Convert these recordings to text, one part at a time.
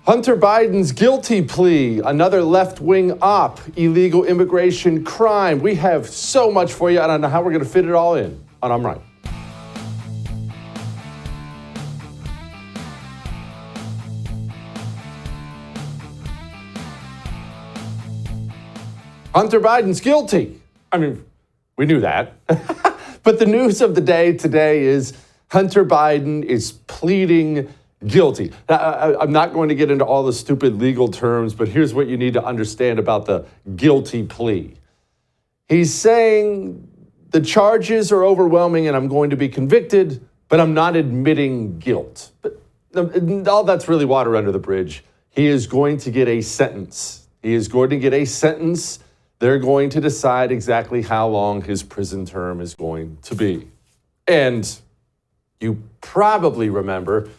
Hunter Biden's guilty plea, another left-wing op, illegal immigration crime. We have so much for you. I don't know how we're going to fit it all in on I'm Right. Hunter Biden's guilty. I mean, we knew that. But the news of the day today is Hunter Biden is pleading guilty. Now, I'm not going to get into all the stupid legal terms, but here's what you need to understand about the guilty plea. He's saying the charges are overwhelming and I'm going to be convicted, but I'm not admitting guilt. But all that's really water under the bridge. He is going to get a sentence. He is going to get a sentence. They're going to decide exactly how long his prison term is going to be. And you probably remember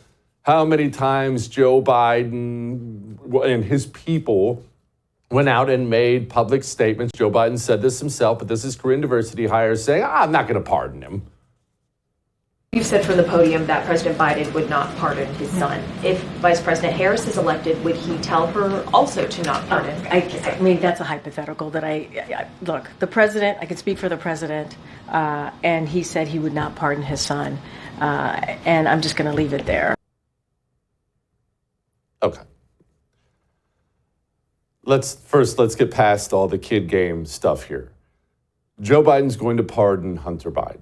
how many times Joe Biden and his people went out and made public statements. Joe Biden said this himself, but this is Korean diversity hires saying, I'm not going to pardon him. You've said from the podium that President Biden would not pardon his son. If Vice President Harris is elected, would he tell her also to not pardon? I mean, that's a hypothetical that look, the president, I can speak for the president, and he said he would not pardon his son. And I'm just going to leave it there. Okay. Let's get past all the kid game stuff here. Joe Biden's going to pardon Hunter Biden.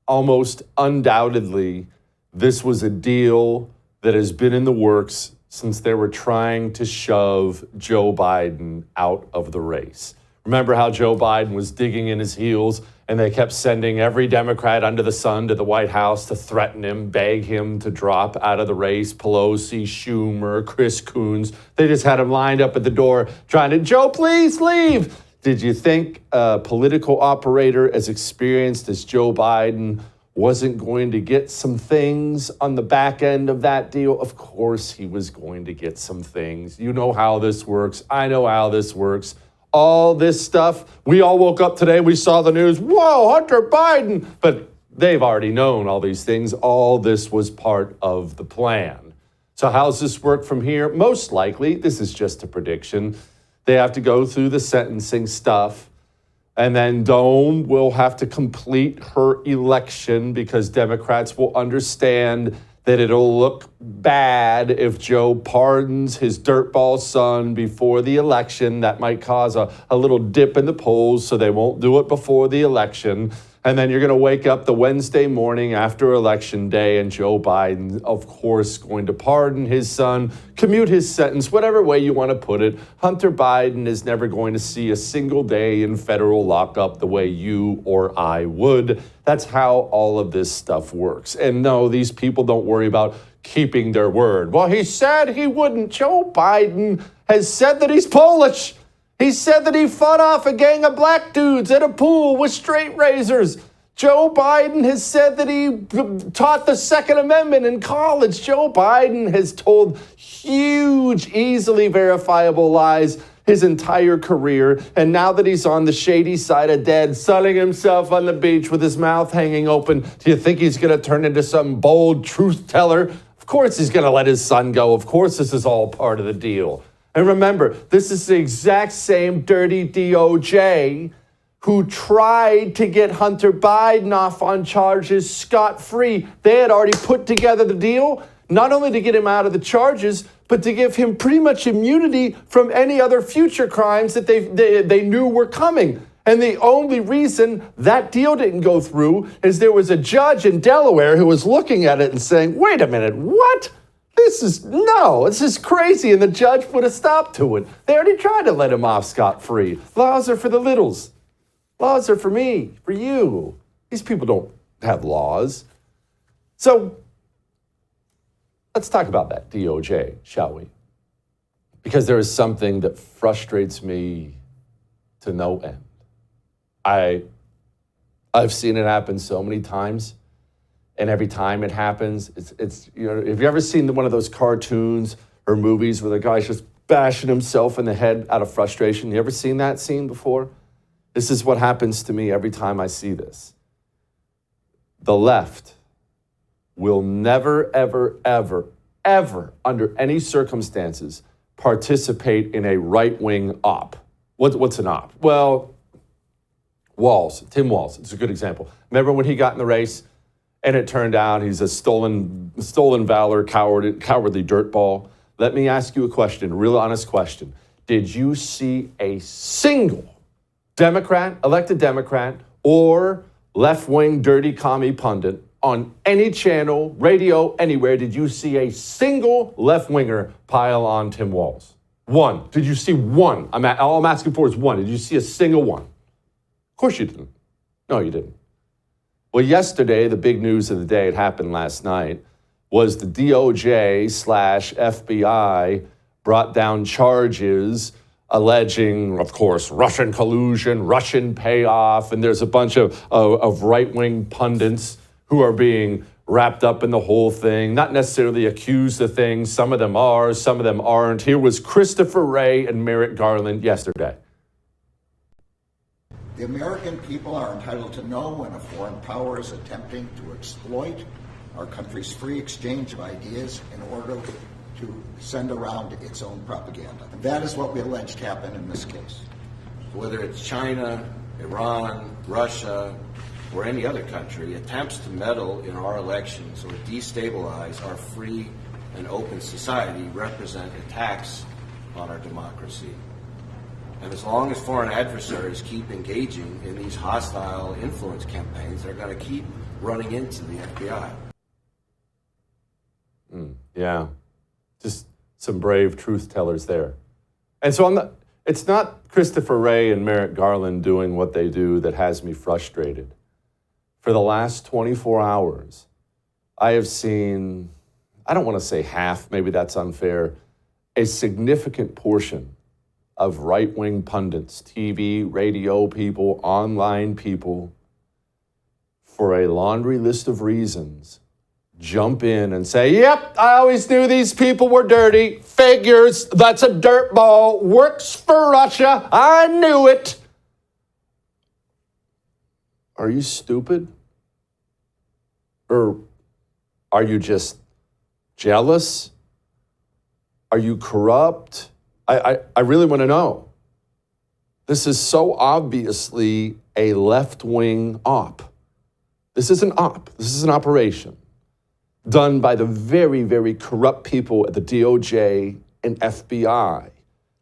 Almost undoubtedly, this was a deal that has been in the works since they were trying to shove Joe Biden out of the race. Remember how Joe Biden was digging in his heels and they kept sending every Democrat under the sun to the White House to threaten him, beg him to drop out of the race. Pelosi, Schumer, Chris Coons. They just had him lined up at the door trying to, Joe, please leave. Did you think a political operator as experienced as Joe Biden wasn't going to get some things on the back end of that deal? Of course he was going to get some things. You know how this works. I know how this works. All this stuff, we all woke up today, we saw the news, whoa, Hunter Biden. But they've already known all these things. All this was part of the plan. So how's this work from here? Most likely, this is just a prediction. They have to go through the sentencing stuff. And then Dome will have to complete her election because Democrats will understand that it'll look bad if Joe pardons his dirtball son before the election. That might cause a little dip in the polls, so they won't do it before the election. And then you're going to wake up the Wednesday morning after Election Day, and Joe Biden, of course, going to pardon his son, commute his sentence, whatever way you want to put it. Hunter Biden is never going to see a single day in federal lockup the way you or I would. That's how all of this stuff works. And no, these people don't worry about keeping their word. Well, he said he wouldn't. Joe Biden has said that he's Polish. He said that he fought off a gang of black dudes at a pool with straight razors. Joe Biden has said that he taught the Second Amendment in college. Joe Biden has told huge, easily verifiable lies his entire career. And now that he's on the shady side of dead, sunning himself on the beach with his mouth hanging open, do you think he's going to turn into some bold truth teller? Of course he's going to let his son go. Of course this is all part of the deal. And remember, this is the exact same dirty DOJ who tried to get Hunter Biden off on charges scot-free. They had already put together the deal, not only to get him out of the charges, but to give him pretty much immunity from any other future crimes that they knew were coming. And the only reason that deal didn't go through is there was a judge in Delaware who was looking at it and saying, wait a minute, what? This is crazy. And the judge put a stop to it. They already tried to let him off scot-free. Laws are for the littles. Laws are for me, for you. These people don't have laws. So let's talk about that DOJ, shall we? Because there is something that frustrates me to no end. I've seen it happen so many times. And every time it happens, it's you know, have you ever seen one of those cartoons or movies where the guy's just bashing himself in the head out of frustration? You ever seen that scene before? This is what happens to me every time I see this. The left will never, ever, ever, ever, under any circumstances, participate in a right-wing op. What's an op? Well, Tim Walz, it's a good example. Remember when he got in the race and it turned out he's a stolen valor, cowardly dirtball? Let me ask you a question, a real honest question. Did you see a single Democrat, elected Democrat, or left-wing dirty commie pundit on any channel, radio, anywhere, did you see a single left-winger pile on Tim Walz? One. Did you see one? All I'm asking for is one. Did you see a single one? Of course you didn't. No, you didn't. Well, yesterday, the big news of the day, it happened last night, was the DOJ/FBI brought down charges alleging, of course, Russian collusion, Russian payoff, and there's a bunch of right-wing pundits who are being wrapped up in the whole thing, not necessarily accused of things. Some of them are, some of them aren't. Here was Christopher Wray and Merrick Garland yesterday. The American people are entitled to know when a foreign power is attempting to exploit our country's free exchange of ideas in order to send around its own propaganda. And that is what we alleged happened in this case. Whether it's China, Iran, Russia, or any other country, attempts to meddle in our elections or destabilize our free and open society represent attacks on our democracy. And as long as foreign adversaries keep engaging in these hostile influence campaigns, they're going to keep running into the FBI. Yeah, just some brave truth tellers there. And so it's not Christopher Wray and Merrick Garland doing what they do that has me frustrated. For the last 24 hours, I have seen, I don't want to say half, maybe that's unfair, a significant portion of right-wing pundits, TV, radio people, online people, for a laundry list of reasons, jump in and say, yep, I always knew these people were dirty, figures, that's a dirtball, works for Russia, I knew it. Are you stupid? Or are you just jealous? Are you corrupt? I really want to know. This is so obviously a left-wing op. This is an op. This is an operation done by the very, very corrupt people at the DOJ and FBI.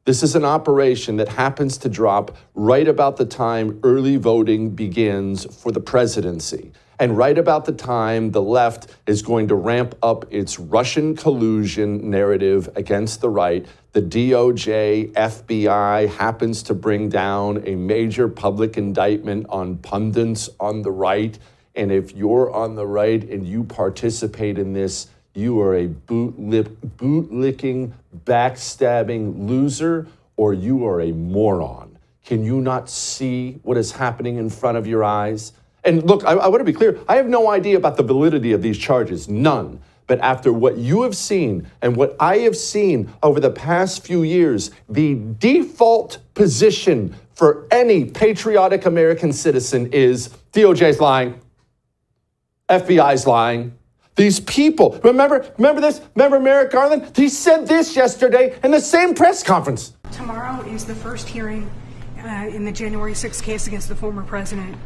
This is an operation that happens to drop right about the time early voting begins for the presidency. And right about the time the left is going to ramp up its Russian collusion narrative against the right, the DOJ, FBI happens to bring down a major public indictment on pundits on the right. And if you're on the right and you participate in this, you are a boot-licking, backstabbing loser, or you are a moron. Can you not see what is happening in front of your eyes? And look, I want to be clear. I have no idea about the validity of these charges, none. But after what you have seen and what I have seen over the past few years, the default position for any patriotic American citizen is DOJ's lying, FBI's lying. These people, remember this? Remember Merrick Garland? He said this yesterday in the same press conference. Tomorrow is the first hearing in the January 6th case against the former president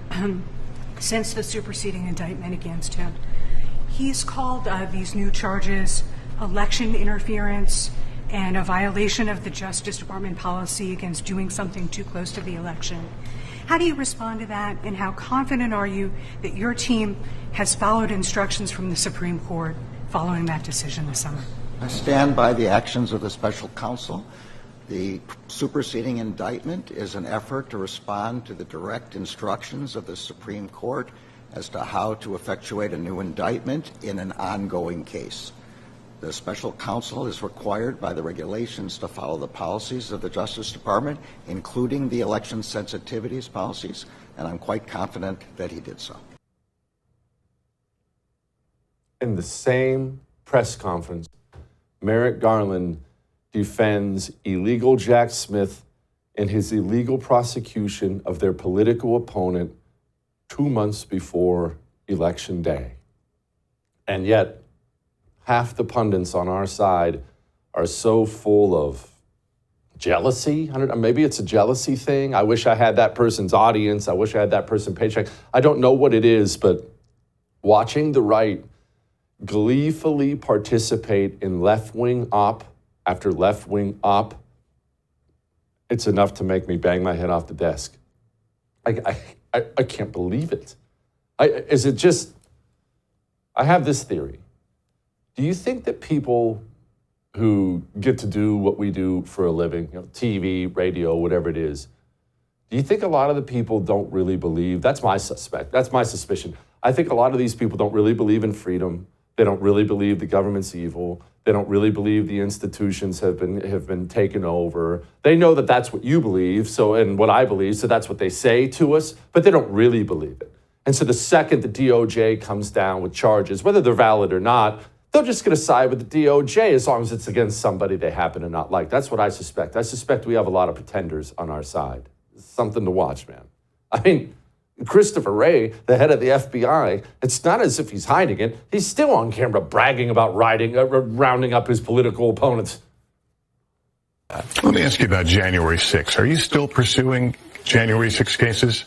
since the superseding indictment against him. He's called these new charges election interference and a violation of the Justice Department policy against doing something too close to the election. How do you respond to that, and how confident are you that your team has followed instructions from the Supreme Court following that decision this summer? I stand by the actions of the special counsel. The superseding indictment is an effort to respond to the direct instructions of the Supreme Court as to how to effectuate a new indictment in an ongoing case. The special counsel is required by the regulations to follow the policies of the Justice Department, including the election sensitivities policies, and I'm quite confident that he did so. In the same press conference, Merrick Garland defends illegal Jack Smith in his illegal prosecution of their political opponent 2 months before Election Day. And yet, half the pundits on our side are so full of jealousy. Maybe it's a jealousy thing. I wish I had that person's audience. I wish I had that person's paycheck. I don't know what it is, but watching the right gleefully participate in left-wing op after left-wing op, it's enough to make me bang my head off the desk. I can't believe it. Is it just, I have this theory. Do you think that people who get to do what we do for a living, TV, radio, whatever it is, do you think a lot of the people don't really believe? That's my suspicion. I think a lot of these people don't really believe in freedom. They don't really believe the government's evil. They don't really believe the institutions have been taken over. They know that that's what you believe, and what I believe, so that's what they say to us, but they don't really believe it. And so the second the DOJ comes down with charges, whether they're valid or not, they're just going to side with the DOJ as long as it's against somebody they happen to not like. That's what I suspect. I suspect we have a lot of pretenders on our side. It's something to watch, man. I mean, Christopher Wray, the head of the FBI, it's not as if he's hiding it. He's still on camera bragging about rounding up his political opponents. Let me ask you about January 6th. Are you still pursuing January 6 cases?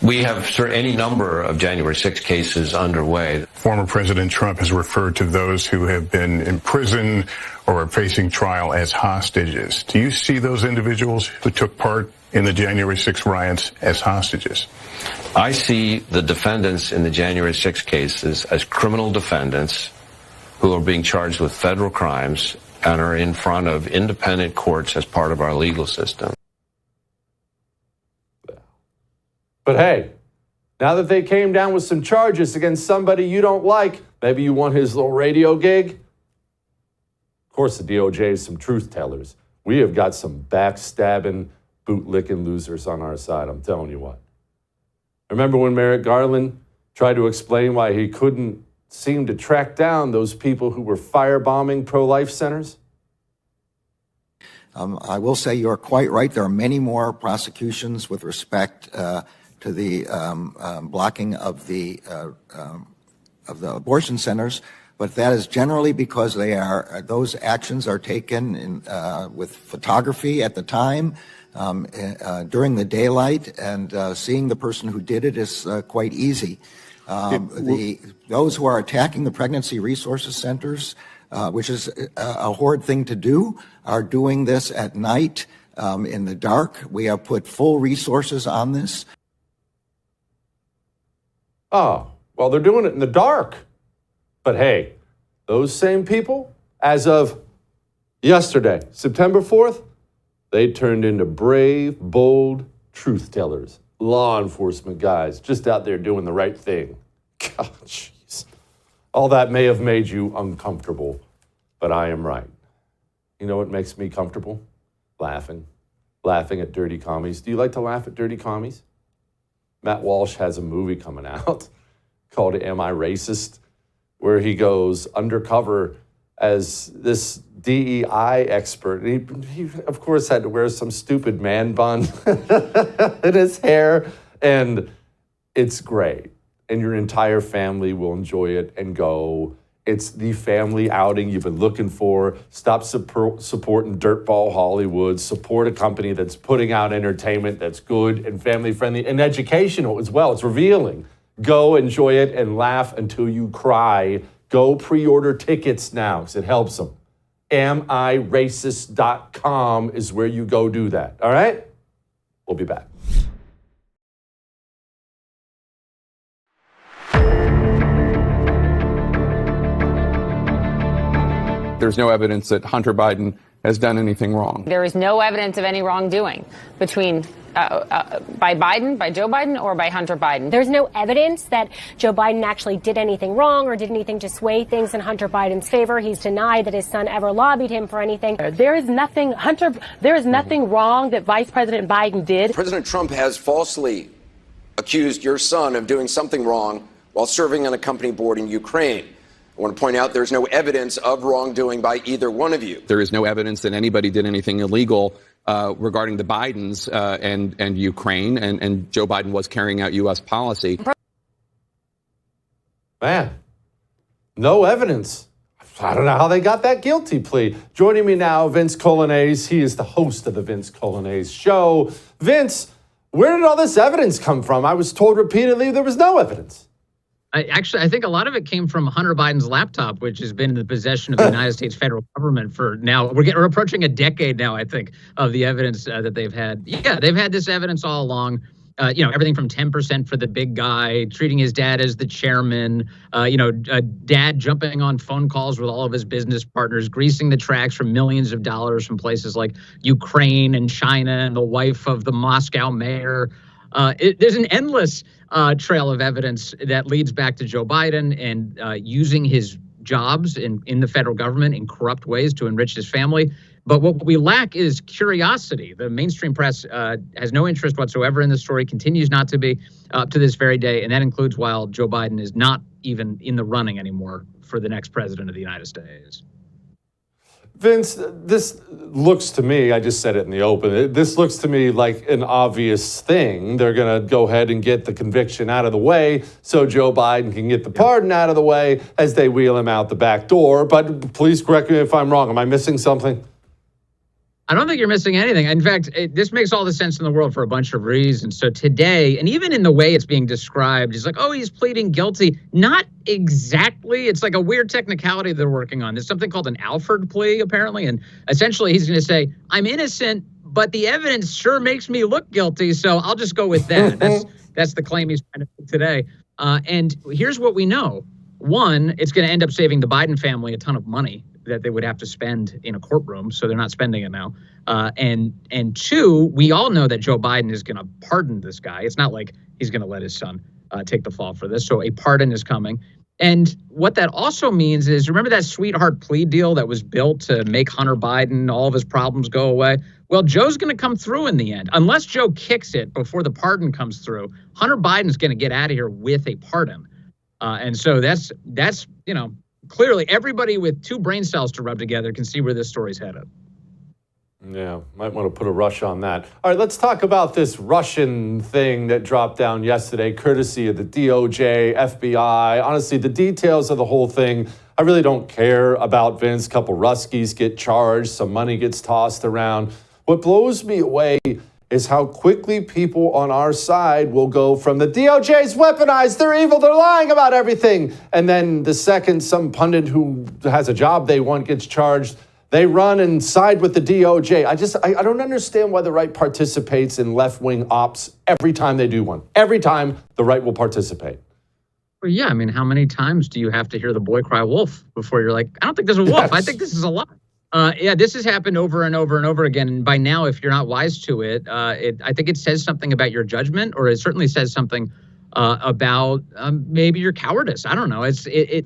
We have any number of January 6 cases underway. Former President Trump has referred to those who have been in prison or are facing trial as hostages. Do you see those individuals who took part in the January 6 riots as hostages? I see the defendants in the January 6 cases as criminal defendants who are being charged with federal crimes and are in front of independent courts as part of our legal system. But hey, now that they came down with some charges against somebody you don't like, maybe you want his little radio gig? Of course, the DOJ is some truth tellers. We have got some backstabbing, bootlicking losers on our side, I'm telling you what. Remember when Merrick Garland tried to explain why he couldn't seem to track down those people who were firebombing pro-life centers? I will say you're quite right. There are many more prosecutions with respect to the blocking of the abortion centers, but that is generally because those actions are taken with photography at the time, during the daylight, and seeing the person who did it is quite easy. Those who are attacking the pregnancy resources centers, which is a horrid thing to do, are doing this at night, in the dark. We have put full resources on this. Oh, well, they're doing it in the dark. But hey, those same people, as of yesterday, September 4th, they turned into brave, bold truth tellers, law enforcement guys, just out there doing the right thing. God, jeez. All that may have made you uncomfortable, but I am right. You know what makes me comfortable? Laughing at dirty commies. Do you like to laugh at dirty commies? Matt Walsh has a movie coming out called Am I Racist?, where he goes undercover as this DEI expert. He of course, had to wear some stupid man bun in his hair, and it's great. And your entire family will enjoy it and go. It's the family outing you've been looking for. Stop supporting dirtball Hollywood. Support a company that's putting out entertainment that's good and family-friendly and educational as well. It's revealing. Go enjoy it and laugh until you cry. Go pre-order tickets now because it helps them. AmIRacist.com is where you go do that. All right? We'll be back. There's no evidence that Hunter Biden has done anything wrong. There is no evidence of any wrongdoing between by Joe Biden, or by Hunter Biden. There's no evidence that Joe Biden actually did anything wrong or did anything to sway things in Hunter Biden's favor. He's denied that his son ever lobbied him for anything. There is nothing wrong that Vice President Biden did. President Trump has falsely accused your son of doing something wrong while serving on a company board in Ukraine. I want to point out there's no evidence of wrongdoing by either one of you. There is no evidence that anybody did anything illegal regarding the Bidens and Ukraine, and Joe Biden was carrying out U.S. policy. Man, no evidence. I don't know how they got that guilty plea. Joining me now, Vince Coglianese. He is the host of the Vince Coglianese Show. Vince, where did all this evidence come from? I was told repeatedly there was no evidence. I think a lot of it came from Hunter Biden's laptop, which has been in the possession of the United States federal government for now. We're approaching a decade now, I think, of the evidence that they've had. Yeah, they've had this evidence all along. Everything from 10% for the big guy, treating his dad as the chairman, dad jumping on phone calls with all of his business partners, greasing the tracks for millions of dollars from places like Ukraine and China and the wife of the Moscow mayor. There's an endless trail of evidence that leads back to Joe Biden and using his jobs in the federal government in corrupt ways to enrich his family. But what we lack is curiosity. The mainstream press has no interest whatsoever in the story, continues not to be up to this very day. And that includes while Joe Biden is not even in the running anymore for the next president of the United States. Vince, this looks to me, I just said it in the open, this looks to me like an obvious thing. They're going to go ahead and get the conviction out of the way so Joe Biden can get the pardon out of the way as they wheel him out the back door. But please correct me if I'm wrong. Am I missing something? I don't think you're missing anything. In fact, this makes all the sense in the world for a bunch of reasons. So today, and even in the way it's being described, he's like, oh, he's pleading guilty. Not exactly. It's like a weird technicality they're working on. There's something called an Alford plea, apparently. And essentially, he's going to say, I'm innocent, but the evidence sure makes me look guilty. So I'll just go with that. That's the claim he's trying to make today. And here's what we know. One, it's going to end up saving the Biden family a ton of money that they would have to spend in a courtroom, so they're not spending it now. And two, we all know that Joe Biden is going to pardon this guy. It's not like he's going to let his son take the fall for this. So a pardon is coming. And what that also means is, remember that sweetheart plea deal that was built to make Hunter Biden, all of his problems go away? Well, Joe's going to come through in the end. Unless Joe kicks it before the pardon comes through, Hunter Biden's going to get out of here with a pardon. And so that's clearly everybody with two brain cells to rub together can see where this story's headed. Yeah, might want to put a rush on that. All right, let's talk about this Russian thing that dropped down yesterday, courtesy of the DOJ, FBI. Honestly, the details of the whole thing, I really don't care about, Vince. A couple Ruskies get charged, some money gets tossed around. What blows me away is how quickly people on our side will go from the DOJ's weaponized, they're evil, they're lying about everything. And then the second some pundit who has a job they want gets charged, they run and side with the DOJ. I don't understand why the right participates in left-wing ops every time they do one. Every time the right will participate. Well, yeah, I mean, how many times do you have to hear the boy cry wolf before you're like, I don't think there's a wolf. Yes. I think this is a lie. This has happened over and over and over again. And by now, if you're not wise to it, I think it says something about your judgment, or it certainly says something about maybe your cowardice. I don't know.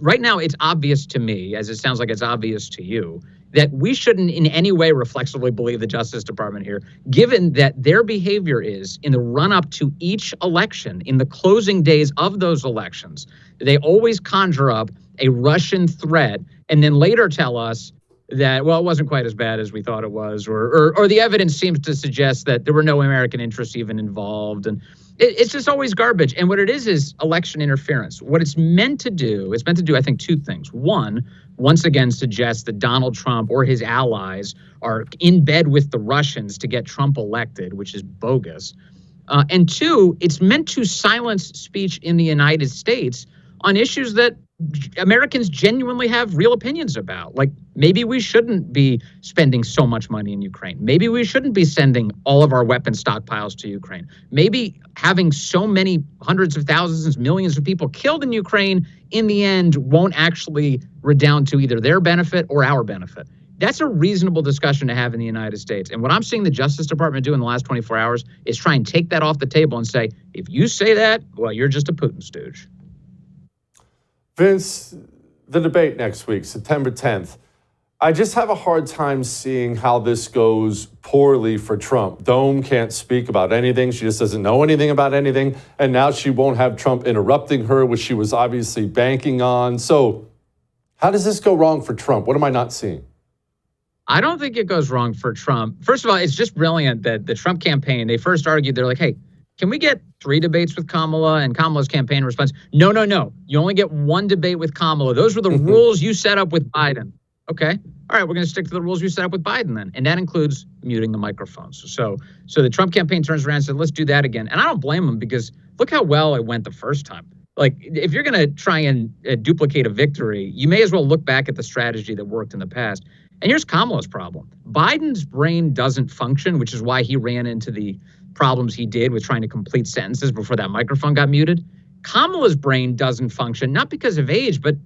Right now, it's obvious to me, as it sounds like it's obvious to you, that we shouldn't in any way reflexively believe the Justice Department here, given that their behavior is in the run-up to each election, in the closing days of those elections, they always conjure up a Russian threat and then later tell us that, well, it wasn't quite as bad as we thought it was, or the evidence seems to suggest that there were no American interests even involved. And it's just always garbage. And what it is election interference. What it's meant to do, I think, two things. One, once again, suggest that Donald Trump or his allies are in bed with the Russians to get Trump elected, which is bogus. And two, it's meant to silence speech in the United States on issues that Americans genuinely have real opinions about. Like, maybe we shouldn't be spending so much money in Ukraine. Maybe we shouldn't be sending all of our weapon stockpiles to Ukraine. Maybe having so many hundreds of thousands, millions of people killed in Ukraine in the end won't actually redound to either their benefit or our benefit. That's a reasonable discussion to have in the United States. And what I'm seeing the Justice Department do in the last 24 hours is try and take that off the table and say, if you say that, well, you're just a Putin stooge. Vince, the debate next week, September 10th, I just have a hard time seeing how this goes poorly for Trump. Dome can't speak about anything. She just doesn't know anything about anything. And now she won't have Trump interrupting her, which she was obviously banking on. So how does this go wrong for Trump? What am I not seeing? I don't think it goes wrong for Trump. First of all, it's just brilliant that the Trump campaign, they first argued, they're like, hey, Can we get 3 debates with Kamala? And Kamala's campaign response, no. You only get 1 debate with Kamala. Those were the rules you set up with Biden. Okay. All right, we're going to stick to the rules we set up with Biden then. And that includes muting the microphones. So the Trump campaign turns around and said, let's do that again. And I don't blame them, because look how well it went the first time. Like, if you're going to try and duplicate a victory, you may as well look back at the strategy that worked in the past. And here's Kamala's problem. Biden's brain doesn't function, which is why he ran into the problems he did with trying to complete sentences before that microphone got muted. Kamala's brain doesn't function, not because of age, but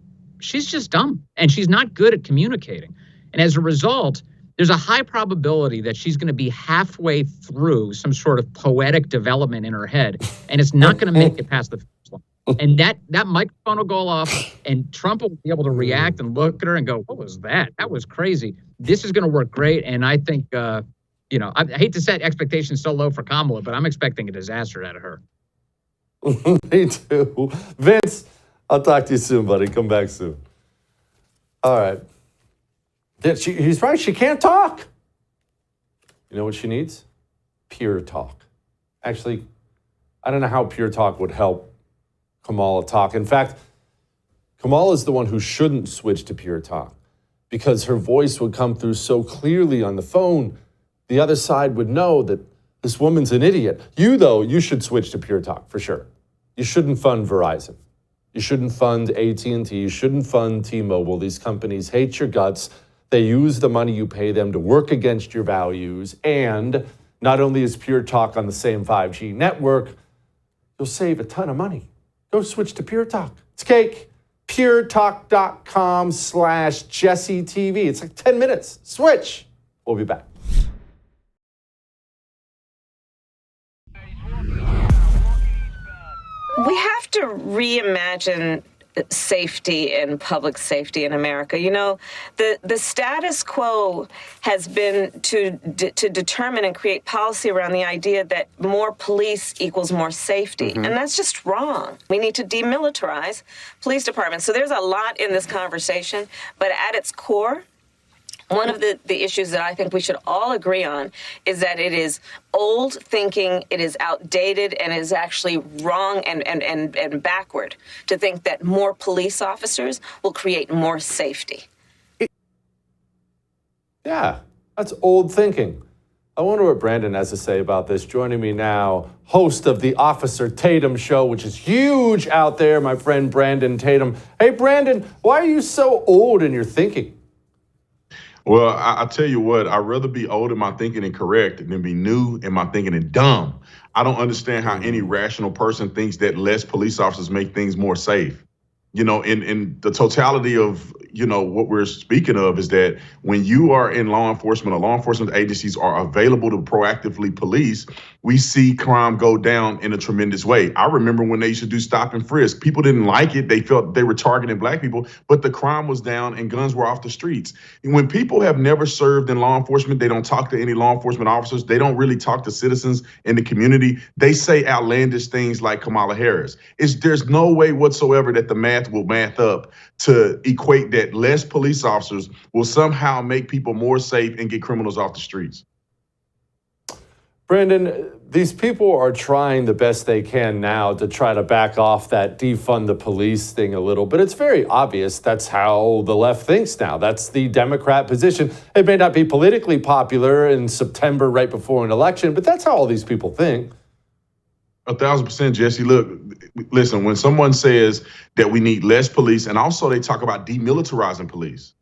she's just dumb, and she's not good at communicating. And as a result, there's a high probability that she's going to be halfway through some sort of poetic development in her head, and it's not going to make it past the finish line. And that microphone will go off, and Trump will be able to react and look at her and go, what was that? That was crazy. This is going to work great, and I think, I hate to set expectations so low for Kamala, but I'm expecting a disaster out of her. Me too. Vince, I'll talk to you soon, buddy. Come back soon. All right. He's right. She can't talk. You know what she needs? Pure talk. Actually, I don't know how pure talk would help Kamala talk. In fact, Kamala is the one who shouldn't switch to pure talk, because her voice would come through so clearly on the phone. The other side would know that this woman's an idiot. You, though, you should switch to pure talk for sure. You shouldn't fund Verizon. You shouldn't fund AT&T. You shouldn't fund T-Mobile. These companies hate your guts. They use the money you pay them to work against your values. And not only is pure talk on the same 5G network, you'll save a ton of money. Go switch to pure talk. It's cake. puretalk.com/JesseTV. It's like 10 minutes. Switch. We'll be back. We have to reimagine safety and public safety in America. You know, the status quo has been to determine and create policy around the idea that more police equals more safety. And that's just wrong. We need to demilitarize police departments. So there's a lot in this conversation, but at its core, one of the issues that I think we should all agree on is that it is old thinking, it is outdated, and it is actually wrong and backward to think that more police officers will create more safety. Yeah, that's old thinking. I wonder what Brandon has to say about this. Joining me now, host of the Officer Tatum Show, which is huge out there, my friend Brandon Tatum. Hey, Brandon, why are you so old in your thinking? Well, I tell you what, I'd rather be old in my thinking and correct than be new in my thinking and dumb. I don't understand how any rational person thinks that less police officers make things more safe. You know, in the totality of, you know, what we're speaking of is that when you are in law enforcement or law enforcement agencies are available to proactively police, we see crime go down in a tremendous way. I remember when they used to do stop and frisk. People didn't like it. They felt they were targeting black people, but the crime was down and guns were off the streets. And when people have never served in law enforcement, they don't talk to any law enforcement officers. They don't really talk to citizens in the community. They say outlandish things like Kamala Harris. There's no way whatsoever that the math will math up to equate that less police officers will somehow make people more safe and get criminals off the streets. Brandon, these people are trying the best they can now to try to back off that defund the police thing a little, but it's very obvious that's how the left thinks now. That's the Democrat position. It may not be politically popular in September right before an election, but that's how all these people think. 1,000%, Jesse. Look, listen, when someone says that we need less police, and also they talk about demilitarizing police,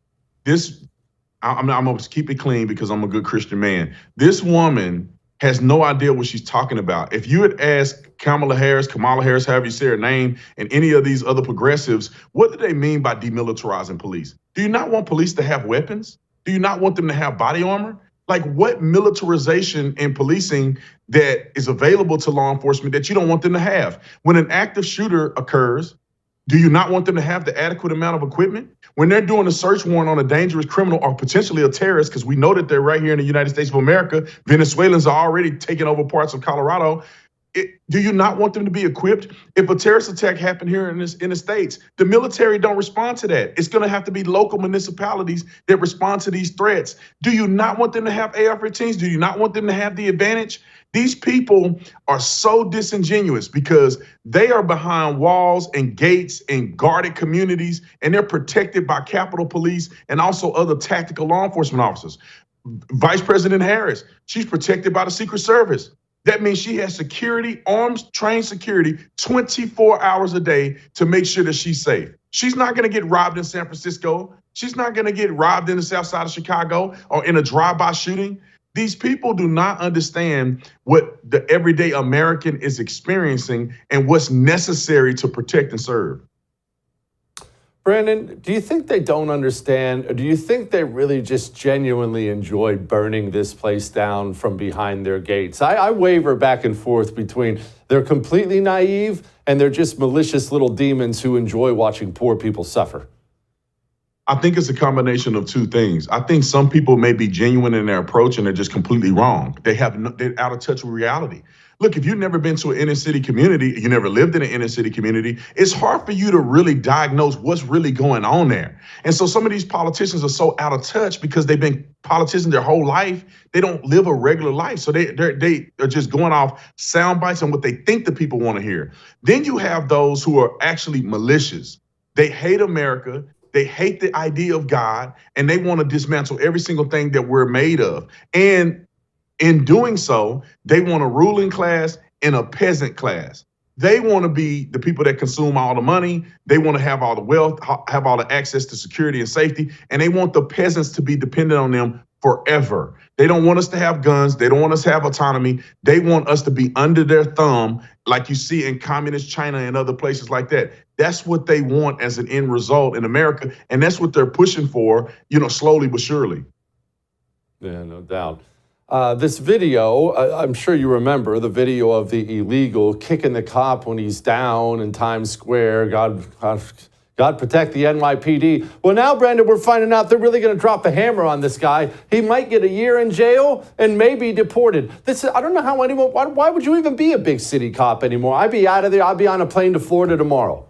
I'm going to keep it clean because I'm a good Christian man. This woman has no idea what she's talking about. If you had asked Kamala Harris, however you say her name, and any of these other progressives, what do they mean by demilitarizing police? Do you not want police to have weapons? Do you not want them to have body armor? Like, what militarization in policing that is available to law enforcement that you don't want them to have? When an active shooter occurs, do you not want them to have the adequate amount of equipment? When they're doing a search warrant on a dangerous criminal or potentially a terrorist, because we know that they're right here in the United States of America, Venezuelans are already taking over parts of Colorado. Do you not want them to be equipped? If a terrorist attack happened here in the States, the military don't respond to that. It's going to have to be local municipalities that respond to these threats. Do you not want them to have AR-15s? Do you not want them to have the advantage? These people are so disingenuous because they are behind walls and gates and guarded communities, and they're protected by Capitol Police and also other tactical law enforcement officers. Vice President Harris, she's protected by the Secret Service. That means she has security, armed, trained security 24 hours a day to make sure that she's safe. She's not going to get robbed in San Francisco. She's not going to get robbed in the south side of Chicago or in a drive-by shooting. These people do not understand what the everyday American is experiencing and what's necessary to protect and serve. Brandon, do you think they don't understand, or do you think they really just genuinely enjoy burning this place down from behind their gates? I waver back and forth between they're completely naive and they're just malicious little demons who enjoy watching poor people suffer. I think it's a combination of two things. I think some people may be genuine in their approach and they're just completely wrong. They're out of touch with reality. Look, if you've never been to an inner city community, you never lived in an inner city community, it's hard for you to really diagnose what's really going on there. And so some of these politicians are so out of touch because they've been politicians their whole life. They don't live a regular life. So they are just going off sound bites and what they think the people want to hear. Then you have those who are actually malicious. They hate America. They hate the idea of God, and they want to dismantle every single thing that we're made of. And in doing so, they want a ruling class and a peasant class. They want to be the people that consume all the money. They want to have all the wealth, have all the access to security and safety, and they want the peasants to be dependent on them forever. They don't want us to have guns. They don't want us to have autonomy. They want us to be under their thumb, like you see in communist China and other places like that. That's what they want as an end result in America, and that's what they're pushing for, slowly but surely. Yeah, no doubt. This video, I'm sure you remember the video of the illegal kicking the cop when he's down in Times Square. God protect the NYPD. Well, now, Brandon, we're finding out they're really going to drop the hammer on this guy. He might get a year in jail and maybe deported. I don't know how anyone, why would you even be a big city cop anymore? I'd be out of there. I'd be on a plane to Florida tomorrow.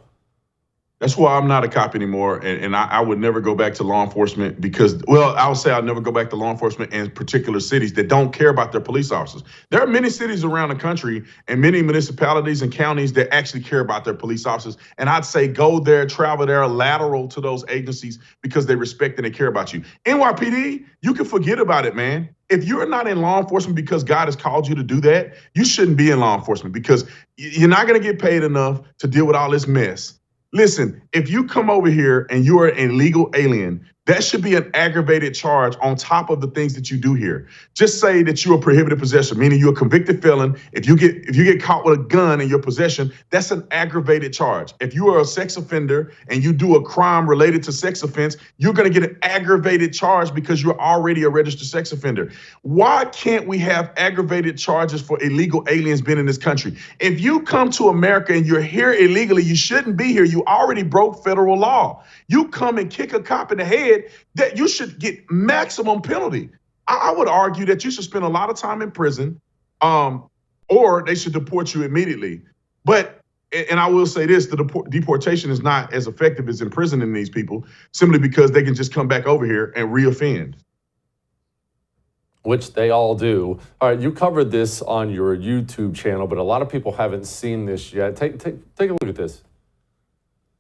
That's why I'm not a cop anymore, and I would never go back to law enforcement because, well, I would say I'll never go back to law enforcement in particular cities that don't care about their police officers. There are many cities around the country and many municipalities and counties that actually care about their police officers, and I'd say go there, travel there, lateral to those agencies because they respect and they care about you. NYPD, you can forget about it, man. If you're not in law enforcement because God has called you to do that, you shouldn't be in law enforcement because you're not going to get paid enough to deal with all this mess. Listen, if you come over here and you are an illegal alien, that should be an aggravated charge on top of the things that you do here. Just say that you're a prohibited possessor, meaning you're a convicted felon. If you get caught with a gun in your possession, that's an aggravated charge. If you are a sex offender and you do a crime related to sex offense, you're going to get an aggravated charge because you're already a registered sex offender. Why can't we have aggravated charges for illegal aliens being in this country? If you come to America and you're here illegally, you shouldn't be here. You already broke federal law. You come and kick a cop in the head, that you should get maximum penalty. I would argue that you should spend a lot of time in prison, or they should deport you immediately. But, and I will say this, the deportation is not as effective as imprisoning these people simply because they can just come back over here and reoffend. Which they all do. All right, you covered this on your YouTube channel, but a lot of people haven't seen this yet. Take a look at this.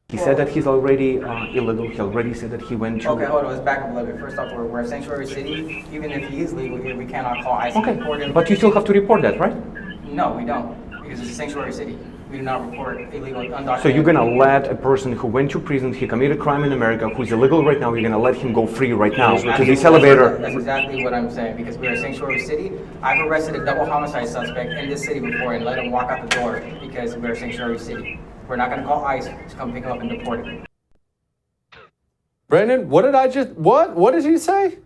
He said that he's already illegal. He already said that he went to... Okay, hold on. Let's back up a little bit. First off, we're a sanctuary city. Even if he is legal here, we cannot call ICE and report him. But you still have to report that, right? No, we don't. Because it's a sanctuary city. We do not report illegal, undocumented... So you're going to let a person who went to prison, he committed a crime in America, who's illegal right now, you're going to let him go free right now to this elevator? That's exactly what I'm saying. Because we're a sanctuary city. I've arrested a double homicide suspect in this city before and let him walk out the door because we're a sanctuary city. We're not going to call ICE to come pick him up and deport him. Brandon, what did he say?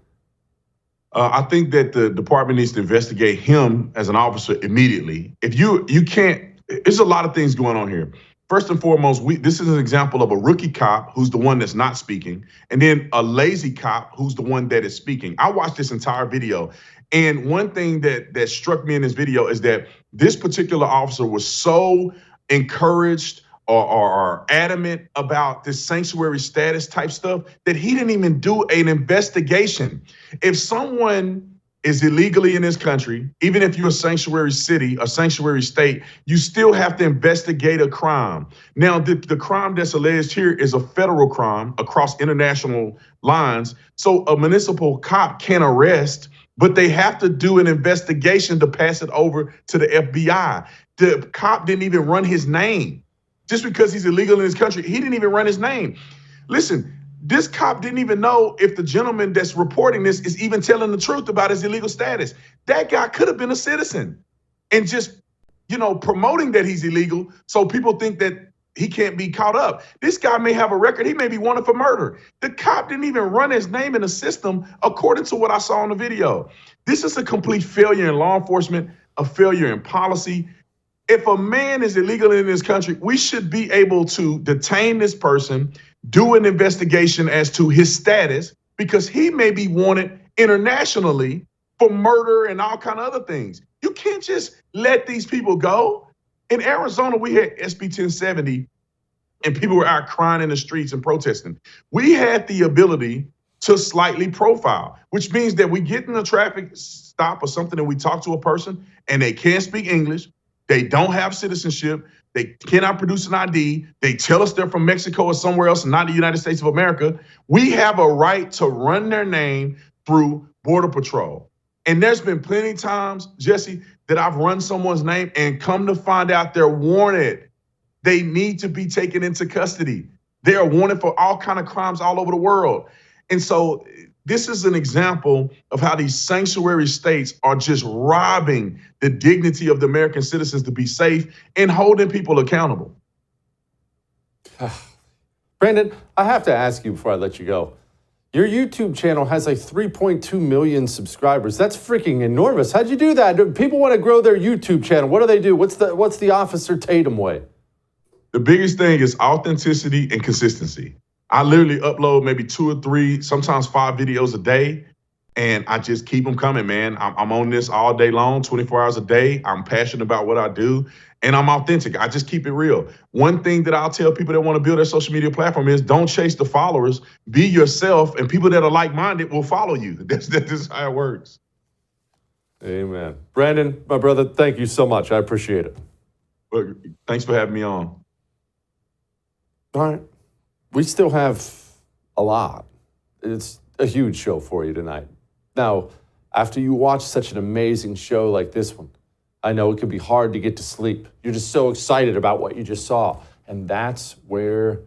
I think that the department needs to investigate him as an officer immediately. If you can't, there's a lot of things going on here. First and foremost, this is an example of a rookie cop who's the one that's not speaking, and then a lazy cop who's the one that is speaking. I watched this entire video, and one thing that struck me in this video is that this particular officer was so encouraged or adamant about this sanctuary status type stuff that he didn't even do an investigation. If someone is illegally in this country, even if you're a sanctuary city, a sanctuary state, you still have to investigate a crime. Now, the crime that's alleged here is a federal crime across international lines. So a municipal cop can arrest, but they have to do an investigation to pass it over to the FBI. The cop didn't even run his name. Just because he's illegal in this country, he didn't even run his name. Listen, this cop didn't even know if the gentleman that's reporting this is even telling the truth about his illegal status. That guy could have been a citizen and just, promoting that he's illegal so people think that he can't be caught up. This guy may have a record. He may be wanted for murder. The cop didn't even run his name in the system according to what I saw in the video. This is a complete failure in law enforcement, a failure in policy. If a man is illegal in this country, we should be able to detain this person, do an investigation as to his status, because he may be wanted internationally for murder and all kind of other things. You can't just let these people go. In Arizona, we had SB 1070 and people were out crying in the streets and protesting. We had the ability to slightly profile, which means that we get in a traffic stop or something and we talk to a person and they can't speak English. They don't have citizenship. They cannot produce an ID. They tell us they're from Mexico or somewhere else, not the United States of America. We have a right to run their name through Border Patrol. And there's been plenty of times, Jesse, that I've run someone's name and come to find out they're wanted. They need to be taken into custody. They are wanted for all kind of crimes all over the world. And so this is an example of how these sanctuary states are just robbing the dignity of the American citizens to be safe and holding people accountable. Brandon, I have to ask you before I let you go. Your YouTube channel has like 3.2 million subscribers. That's freaking enormous. How'd you do that? People want to grow their YouTube channel. What do they do? What's the Officer Tatum way? The biggest thing is authenticity and consistency. I literally upload maybe 2 or 3, sometimes 5 videos a day, and I just keep them coming, man. I'm on this all day long, 24 hours a day. I'm passionate about what I do, and I'm authentic. I just keep it real. One thing that I'll tell people that want to build their social media platform is don't chase the followers. Be yourself, and people that are like-minded will follow you. That's how it works. Amen. Brandon, my brother, thank you so much. I appreciate it. Well, thanks for having me on. All right. We still have a lot. It's a huge show for you tonight. Now, after you watch such an amazing show like this one, I know it can be hard to get to sleep. You're just so excited about what you just saw. And that's where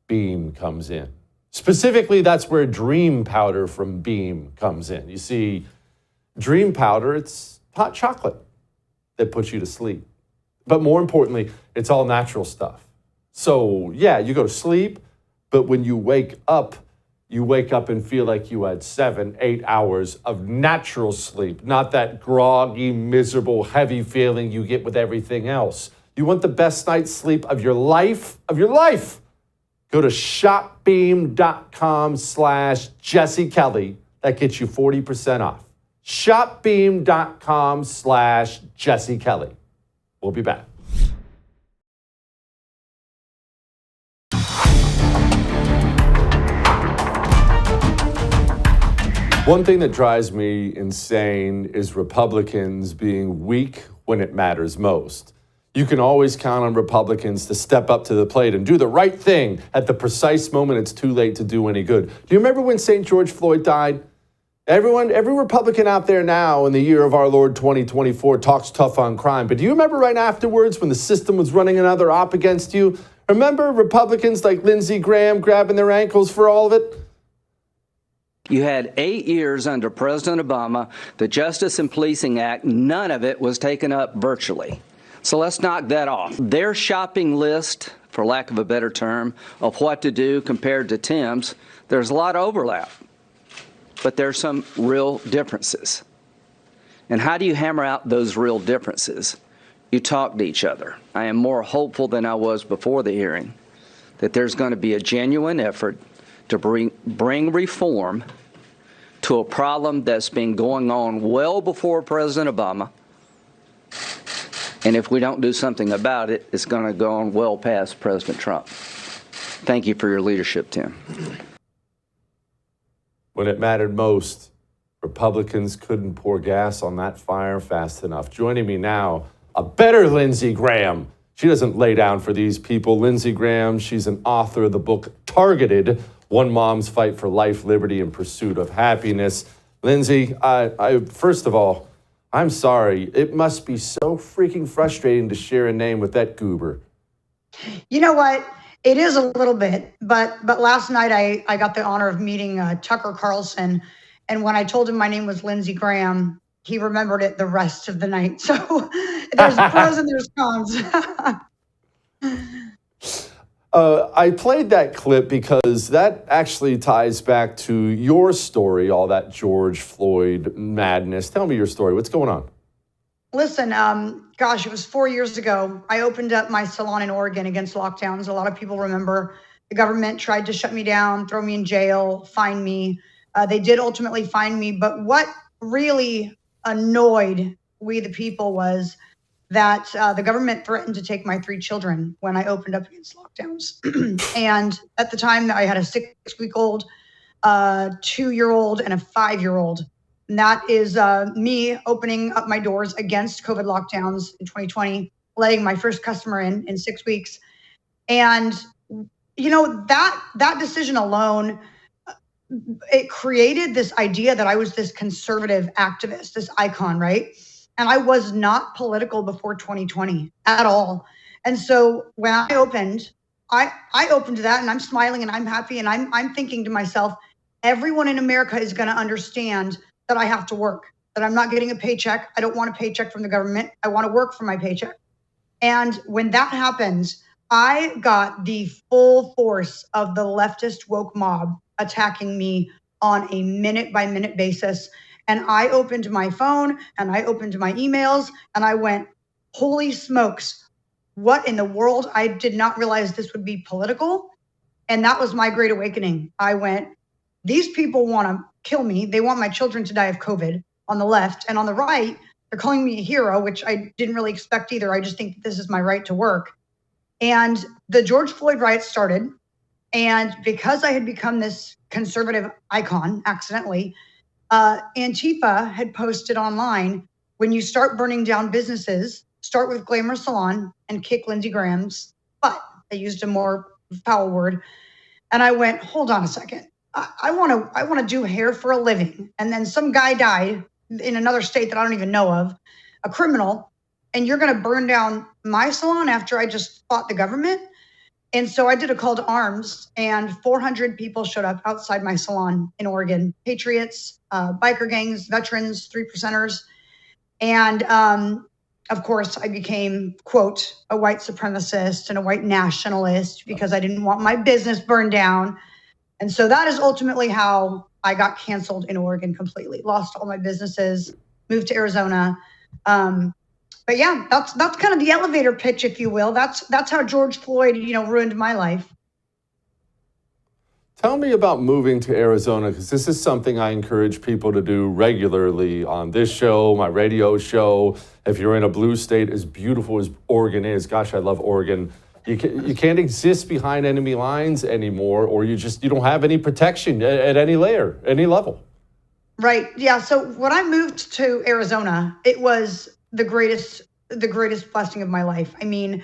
Beam comes in. Specifically, that's where Dream Powder from Beam comes in. You see, Dream Powder, it's hot chocolate that puts you to sleep. But more importantly, it's all natural stuff. So, yeah, you go to sleep, but when you wake up and feel like you had 7-8 hours of natural sleep, not that groggy, miserable, heavy feeling you get with everything else. You want the best night's sleep of your life, Go to shopbeam.com/Jesse Kelly. That gets you 40% off. Shopbeam.com/Jesse Kelly. We'll be back. One thing that drives me insane is Republicans being weak when it matters most. You can always count on Republicans to step up to the plate and do the right thing at the precise moment it's too late to do any good. Do you remember when St. George Floyd died? Every Republican out there now in the year of our Lord 2024 talks tough on crime. But do you remember right afterwards when the system was running another op against you? Remember Republicans like Lindsey Graham grabbing their ankles for all of it? You had 8 years under President Obama, the Justice and Policing Act, none of it was taken up virtually. So let's knock that off. Their shopping list, for lack of a better term, of what to do compared to Tim's, there's a lot of overlap, but there's some real differences. And how do you hammer out those real differences? You talk to each other. I am more hopeful than I was before the hearing that there's going to be a genuine effort to bring reform to a problem that's been going on well before President Obama. And if we don't do something about it, it's going to go on well past President Trump. Thank you for your leadership, Tim. When it mattered most, Republicans couldn't pour gas on that fire fast enough. Joining me now, a better Lindsey Graham. She doesn't lay down for these people. Lindsey Graham, she's an author of the book Targeted, One Mom's Fight for Life, Liberty, and Pursuit of Happiness. Lindsey, I first of all, I'm sorry. It must be so freaking frustrating to share a name with that goober. You know what? It is a little bit, but last night I got the honor of meeting Tucker Carlson, and when I told him my name was Lindsey Graham, he remembered it the rest of the night. So there's pros and there's cons. I played that clip because that actually ties back to your story, all that George Floyd madness. Tell me your story. What's going on? Listen, gosh, it was 4 years ago. I opened up my salon in Oregon against lockdowns. A lot of people remember the government tried to shut me down, throw me in jail, fine me. They did ultimately fine me. But what really annoyed we the people was that the government threatened to take my 3 children when I opened up against lockdowns. And at the time, I had a 6-week-old, 2-year-old, and a 5-year-old. And that is me opening up my doors against COVID lockdowns in 2020, letting my first customer in 6 weeks. And, you know, that decision alone, it created this idea that I was this conservative activist, this icon, right? And I was not political before 2020 at all. And so when I opened, I opened to that, and I'm smiling and I'm happy, and I'm thinking to myself, everyone in America is going to understand that I have to work, that I'm not getting a paycheck. I don't want a paycheck from the government. I want to work for my paycheck. And when that happens, I got the full force of the leftist woke mob attacking me on a minute-by-minute basis. And I opened my phone and I opened my emails and I went, holy smokes, what in the world? I did not realize this would be political. And that was my great awakening. I went, these people want to kill me. They want my children to die of COVID on the left. And on the right, they're calling me a hero, which I didn't really expect either. I just think that this is my right to work. And the George Floyd riots started. And because I had become this conservative icon accidentally, Antifa had posted online, when you start burning down businesses, start with Glamour Salon and kick Lindsey Graham's butt. They used a more foul word. And I went, hold on a second. I want to do hair for a living. And then some guy died in another state that I don't even know of, a criminal, and you're going to burn down my salon after I just fought the government? And so I did a call to arms, and 400 people showed up outside my salon in Oregon. Patriots, biker gangs, veterans, 3%ers. And of course, I became, quote, a white supremacist and a white nationalist because I didn't want my business burned down. And so that is ultimately how I got canceled in Oregon completely. Lost all my businesses, moved to Arizona. But yeah, that's kind of the elevator pitch, if you will. That's how George Floyd, ruined my life. Tell me about moving to Arizona, because this is something I encourage people to do regularly on this show, my radio show. If you're in a blue state as beautiful as Oregon is, gosh, I love Oregon. You can't exist behind enemy lines anymore, or you don't have any protection at any layer, any level. Right. Yeah. So when I moved to Arizona, it was the greatest blessing of my life. I mean,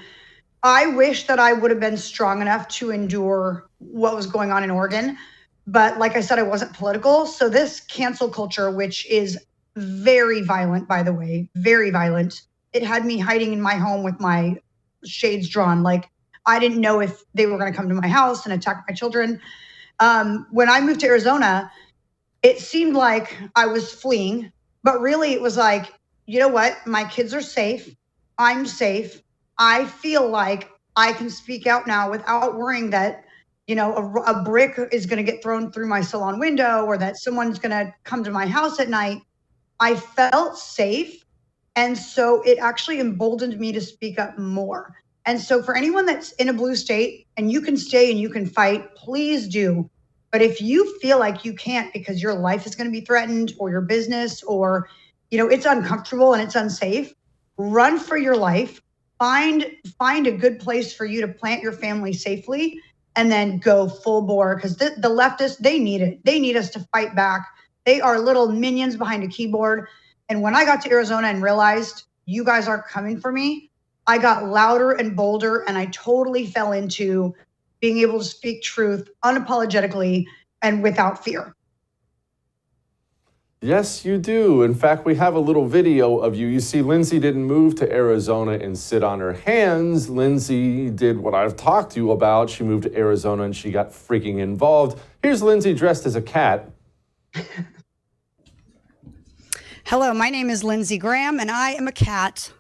I wish that I would have been strong enough to endure what was going on in Oregon. But like I said, I wasn't political. So this cancel culture, which is very violent, by the way, very violent. It had me hiding in my home with my shades drawn. Like, I didn't know if they were going to come to my house and attack my children. When I moved to Arizona, it seemed like I was fleeing, but really it was like, you know what? My kids are safe. I'm safe. I feel like I can speak out now without worrying that, a brick is going to get thrown through my salon window or that someone's going to come to my house at night. I felt safe. And so it actually emboldened me to speak up more. And so for anyone that's in a blue state and you can stay and you can fight, please do. But if you feel like you can't because your life is going to be threatened or your business or, it's uncomfortable and it's unsafe, run for your life. Find a good place for you to plant your family safely and then go full bore, because the leftists, they need it. They need us to fight back They are little minions behind a keyboard. And when I got to Arizona and realized you guys aren't coming for me, I got louder and bolder, and I totally fell into being able to speak truth unapologetically and without fear. Yes, you do. In fact, we have a little video of you. You see, Lindsey didn't move to Arizona and sit on her hands. Lindsey did what I've talked to you about. She moved to Arizona and she got freaking involved. Here's Lindsey dressed as a cat. Hello, my name is Lindsey Graham, and I am a cat.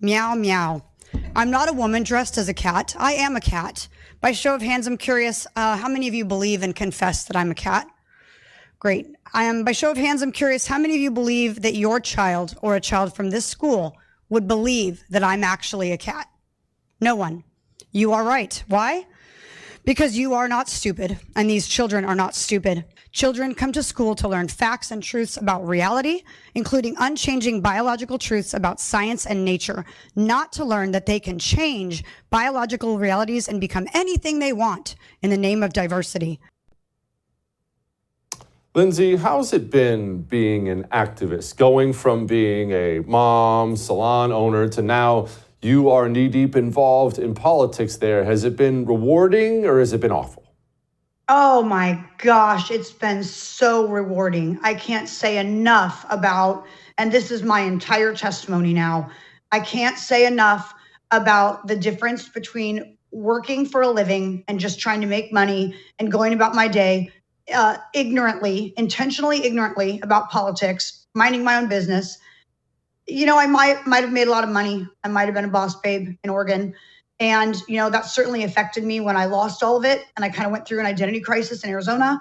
Meow, meow. I'm not a woman dressed as a cat. I am a cat. By show of hands, I'm curious, how many of you believe and confess that I'm a cat? Great. By show of hands, I'm curious, how many of you believe that your child or a child from this school would believe that I'm actually a cat? No one. You are right. Why? Because you are not stupid, and these children are not stupid. Children come to school to learn facts and truths about reality, including unchanging biological truths about science and nature, not to learn that they can change biological realities and become anything they want in the name of diversity. Lindsey, how's it been being an activist, going from being a mom, salon owner, to now you are knee-deep involved in politics there? Has it been rewarding or has it been awful? Oh my gosh, it's been so rewarding. I can't say enough about, and this is my entire testimony now, I can't say enough about the difference between working for a living and just trying to make money and going about my day ignorantly, intentionally ignorantly about politics, minding my own business. You know, I might have made a lot of money. I might have been a boss babe in Oregon. And, you know, that certainly affected me when I lost all of it. And I kind of went through an identity crisis in Arizona.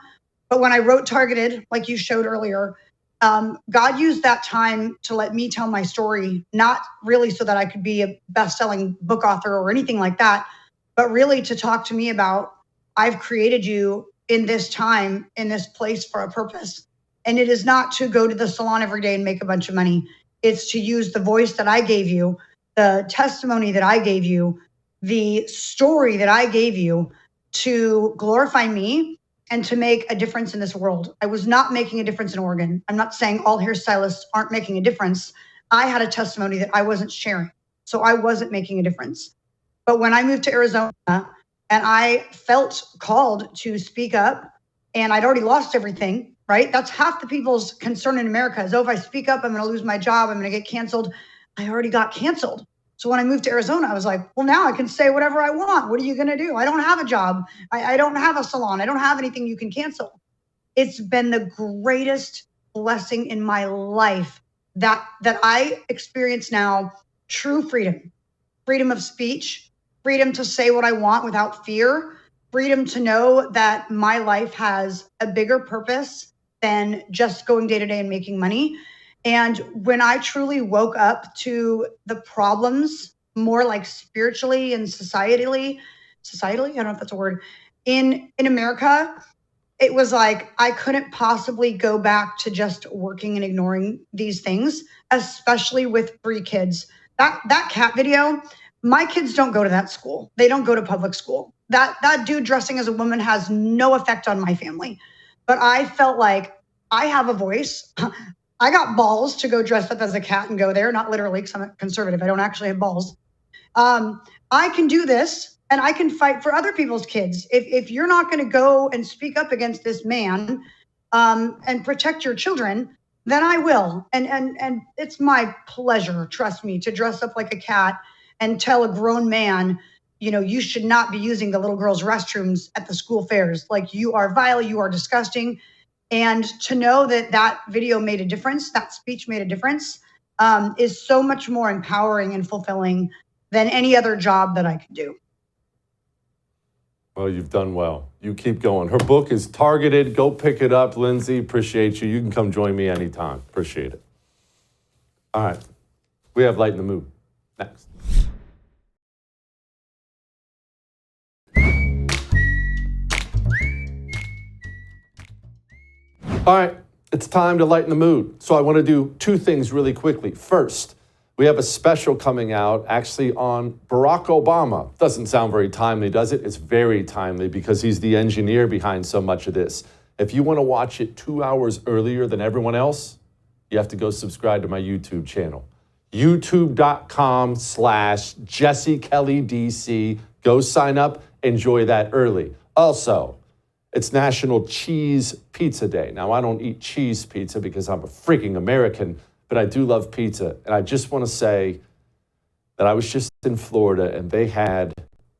But when I wrote Targeted, like you showed earlier, God used that time to let me tell my story, not really so that I could be a best-selling book author or anything like that, but really to talk to me about, I've created you in this time, in this place for a purpose. And it is not to go to the salon every day and make a bunch of money. It's to use the voice that I gave you, the testimony that I gave you, the story that I gave you to glorify me and to make a difference in this world. I was not making a difference in Oregon. I'm not saying all hairstylists aren't making a difference. I had a testimony that I wasn't sharing, so I wasn't making a difference. But when I moved to Arizona and I felt called to speak up, and I'd already lost everything, right? That's half the people's concern in America is, oh, if I speak up, I'm going to lose my job. I'm going to get canceled. I already got canceled. So when I moved to Arizona, I was like, well, now I can say whatever I want. What are you going to do? I don't have a job. I don't have a salon. I don't have anything you can cancel. It's been the greatest blessing in my life that I experience now, true freedom, freedom of speech, freedom to say what I want without fear, freedom to know that my life has a bigger purpose than just going day to day and making money. And when I truly woke up to the problems, more like spiritually and societally, I don't know if that's a word, in America, it was like I couldn't possibly go back to just working and ignoring these things, especially with 3 kids. That cat video, my kids don't go to that school. They don't go to public school. That dude dressing as a woman has no effect on my family. But I felt like I have a voice. I got balls to go dress up as a cat and go there, not literally because I'm a conservative. I don't actually have balls. I can do this and I can fight for other people's kids. If you're not going to go and speak up against this man and protect your children, then I will. And it's my pleasure, trust me, to dress up like a cat and tell a grown man, you know, you should not be using the little girls' restrooms at the school fairs. Like, you are vile, you are disgusting. And to know that that video made a difference, that speech made a difference, is so much more empowering and fulfilling than any other job that I could do. Well, you've done well. You keep going. Her book is Targeted. Go pick it up, Lindsey. Appreciate you. You can come join me anytime. Appreciate it. All right. We have Light in the Mood next. All right, it's time to lighten the mood. So I want to do 2 things really quickly. First, we have a special coming out actually on Barack Obama. Doesn't sound very timely, does it? It's very timely because he's the engineer behind so much of this. If you want to watch it 2 hours earlier than everyone else, you have to go subscribe to my YouTube channel. youtube.com/JesseKellyDC. Go sign up, enjoy that early. Also, it's National Cheese Pizza Day. Now, I don't eat cheese pizza because I'm a freaking American, but I do love pizza. And I just want to say that I was just in Florida and they had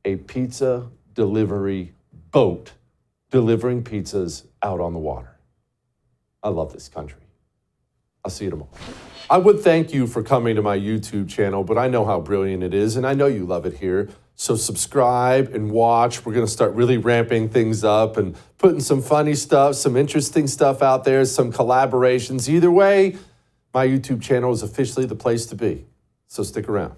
a pizza delivery boat delivering pizzas out on the water. I love this country. I'll see you tomorrow. I would thank you for coming to my YouTube channel, but I know how brilliant it is, and I know you love it here. So subscribe and watch. We're going to start really ramping things up and putting some funny stuff, some interesting stuff out there, some collaborations. Either way, my YouTube channel is officially the place to be. So stick around.